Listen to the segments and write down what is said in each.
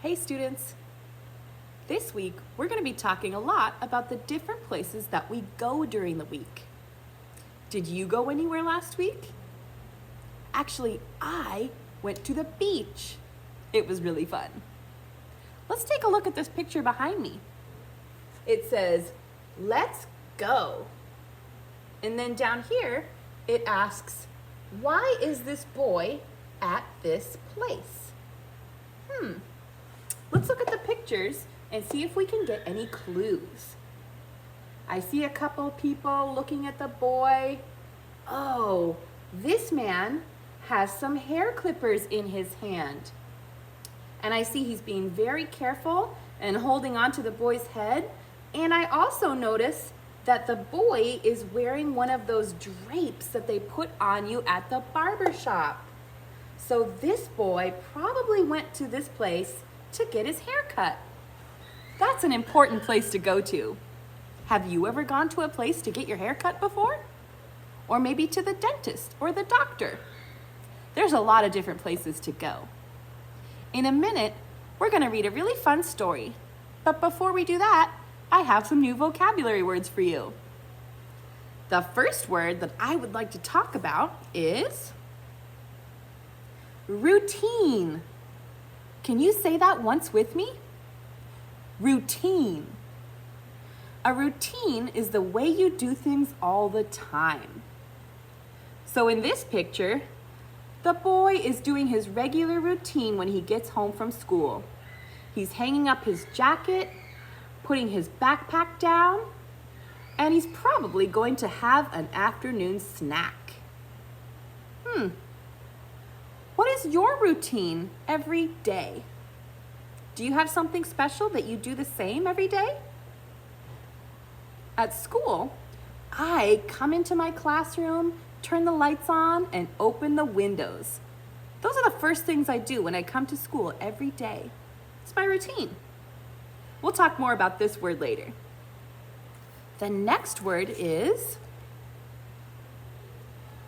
Hey students! This week we're going to be talking a lot about the different places that we go during the week. Did you go anywhere last week? Actually, I went to the beach. It was really fun. Let's take a look at this picture behind me. It says, "Let's go." And then down here it asks, why is this boy at this place? Let's look at the pictures and see if we can get any clues. I see a couple people looking at the boy. Oh, this man has some hair clippers in his hand. And I see he's being very careful and holding on to the boy's head. And I also notice that the boy is wearing one of those drapes that they put on you at the barber shop. So this boy probably went to this place to get his hair cut. That's an important place to go to. Have you ever gone to a place to get your hair cut before? Or maybe to the dentist or the doctor? There's a lot of different places to go. In a minute, we're going to read a really fun story. But before we do that, I have some new vocabulary words for you. The first word that I would like to talk about is routine. Can you say that once with me? Routine. A routine is the way you do things all the time. So in this picture, the boy is doing his regular routine when he gets home from school. He's hanging up his jacket, putting his backpack down, and he's probably going to have an afternoon snack. What is your routine every day? Do you have something special that you do the same every day? At school, I come into my classroom, turn the lights on, and open the windows. Those are the first things I do when I come to school every day. It's my routine. We'll talk more about this word later. The next word is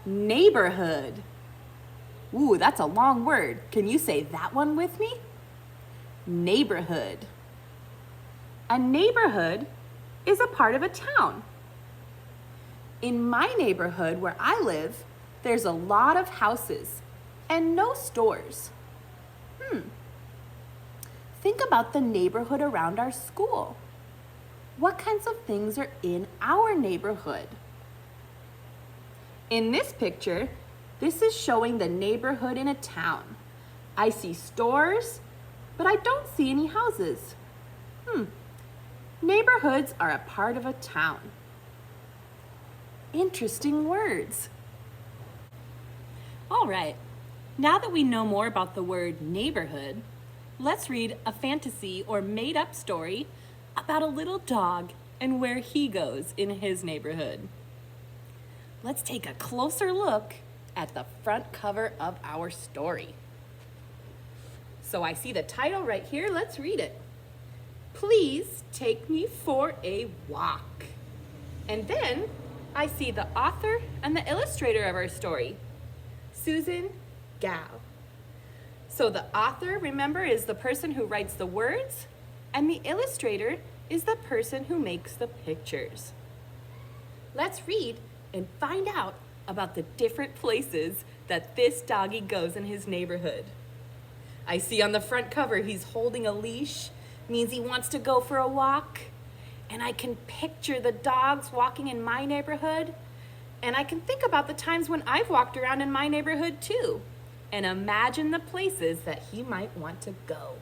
neighborhood. Ooh, that's a long word. Can you say that one with me? Neighborhood. A neighborhood is a part of a town. In my neighborhood where I live, there's a lot of houses and no stores. Think about the neighborhood around our school. What kinds of things are in our neighborhood? In this picture, this is showing the neighborhood in a town. I see stores, but I don't see any houses. Neighborhoods are a part of a town. Interesting words. All right, now that we know more about the word neighborhood, let's read a fantasy or made-up story about a little dog and where he goes in his neighborhood. Let's take a closer look at the front cover of our story. So I see the title right here. Let's read it. Please take me for a walk. And then I see the author and the illustrator of our story, Susan Gao. So the author, remember, is the person who writes the words, and the illustrator is the person who makes the pictures. Let's read and find out about the different places that this doggy goes in his neighborhood. I see on the front cover he's holding a leash, means he wants to go for a walk. And I can picture the dogs walking in my neighborhood, and I can think about the times when I've walked around in my neighborhood too, and imagine the places that he might want to go.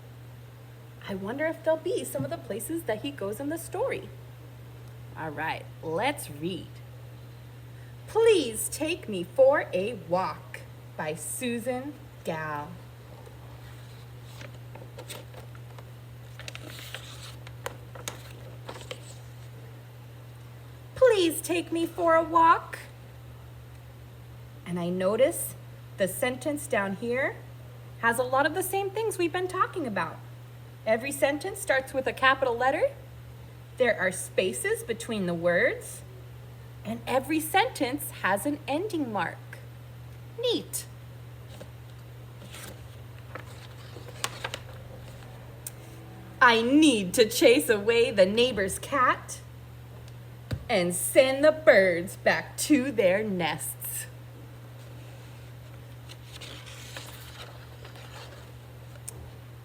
I wonder if there'll be some of the places that he goes in the story. All right, let's read. Please Take Me for a Walk by Susan Gao. Please take me for a walk. And I notice the sentence down here has a lot of the same things we've been talking about. Every sentence starts with a capital letter. There are spaces between the words. And every sentence has an ending mark. Neat. I need to chase away the neighbor's cat and send the birds back to their nests.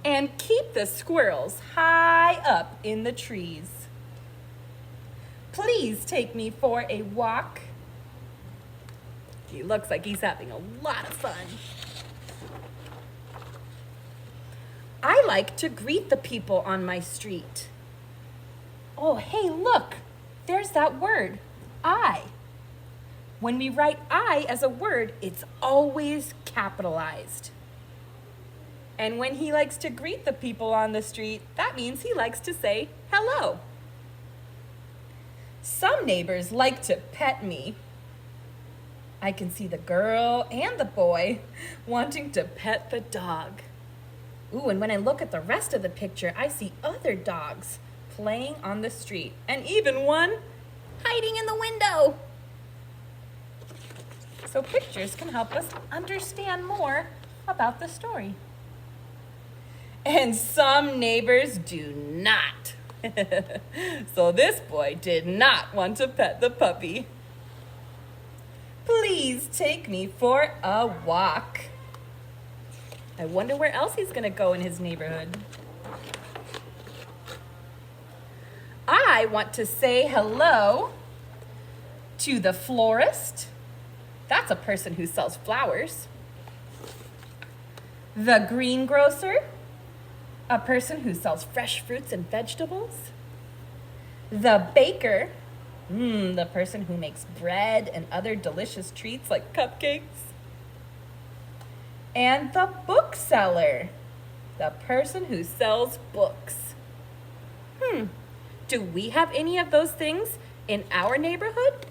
And keep the squirrels high up in the trees. Please take me for a walk. He looks like he's having a lot of fun. I like to greet the people on my street. Oh, hey, look, there's that word, I. When we write I as a word, it's always capitalized. And when he likes to greet the people on the street, that means he likes to say hello. Some neighbors like to pet me. I can see the girl and the boy wanting to pet the dog. Ooh, and when I look at the rest of the picture, I see other dogs playing on the street, and even one hiding in the window. So pictures can help us understand more about the story. And some neighbors do not. So this boy did not want to pet the puppy. Please take me for a walk. I wonder where else he's going to go in his neighborhood. I want to say hello to the florist. That's a person who sells flowers. The greengrocer, a person who sells fresh fruits and vegetables. The baker, the person who makes bread and other delicious treats like cupcakes. And the bookseller, the person who sells books. Do we have any of those things in our neighborhood?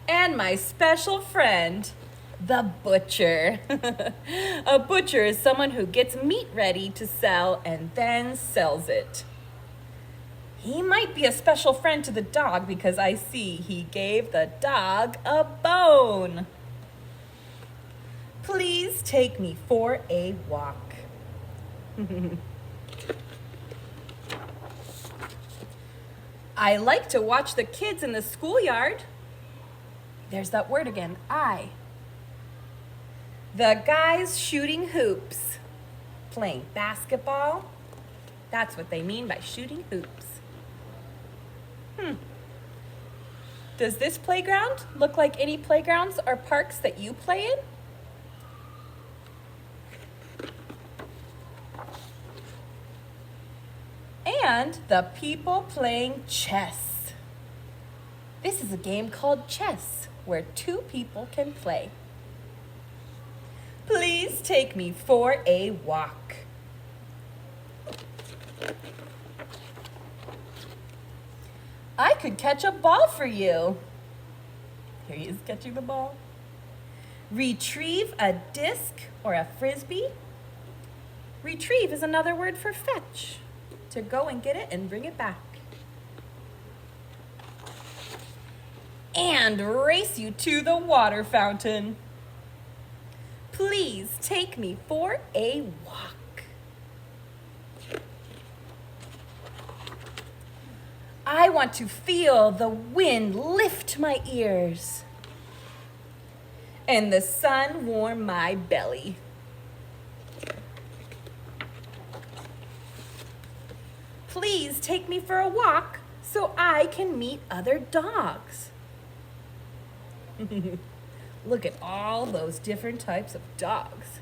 And my special friend, the butcher. A butcher is someone who gets meat ready to sell and then sells it. He might be a special friend to the dog because I see he gave the dog a bone. Please take me for a walk. I like to watch the kids in the schoolyard. There's that word again, I. The guys shooting hoops, playing basketball. That's what they mean by shooting hoops. Does this playground look like any playgrounds or parks that you play in? And the people playing chess. This is a game called chess where two people can play. Please take me for a walk. I could catch a ball for you. Here he is catching the ball. Retrieve a disc or a frisbee. Retrieve is another word for fetch. To go and get it and bring it back. And race you to the water fountain. Please take me for a walk. I want to feel the wind lift my ears and the sun warm my belly. Please take me for a walk so I can meet other dogs. Look at all those different types of dogs.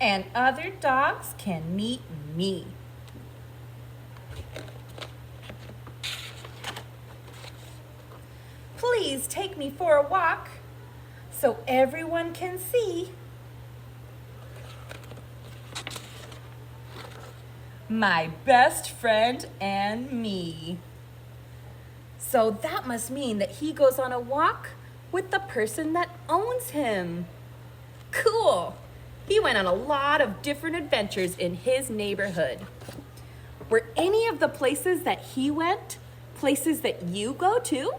And other dogs can meet me. Please take me for a walk so everyone can see my best friend and me. So that must mean that he goes on a walk with the person that owns him. Cool. He went on a lot of different adventures in his neighborhood. Were any of the places that he went places that you go to?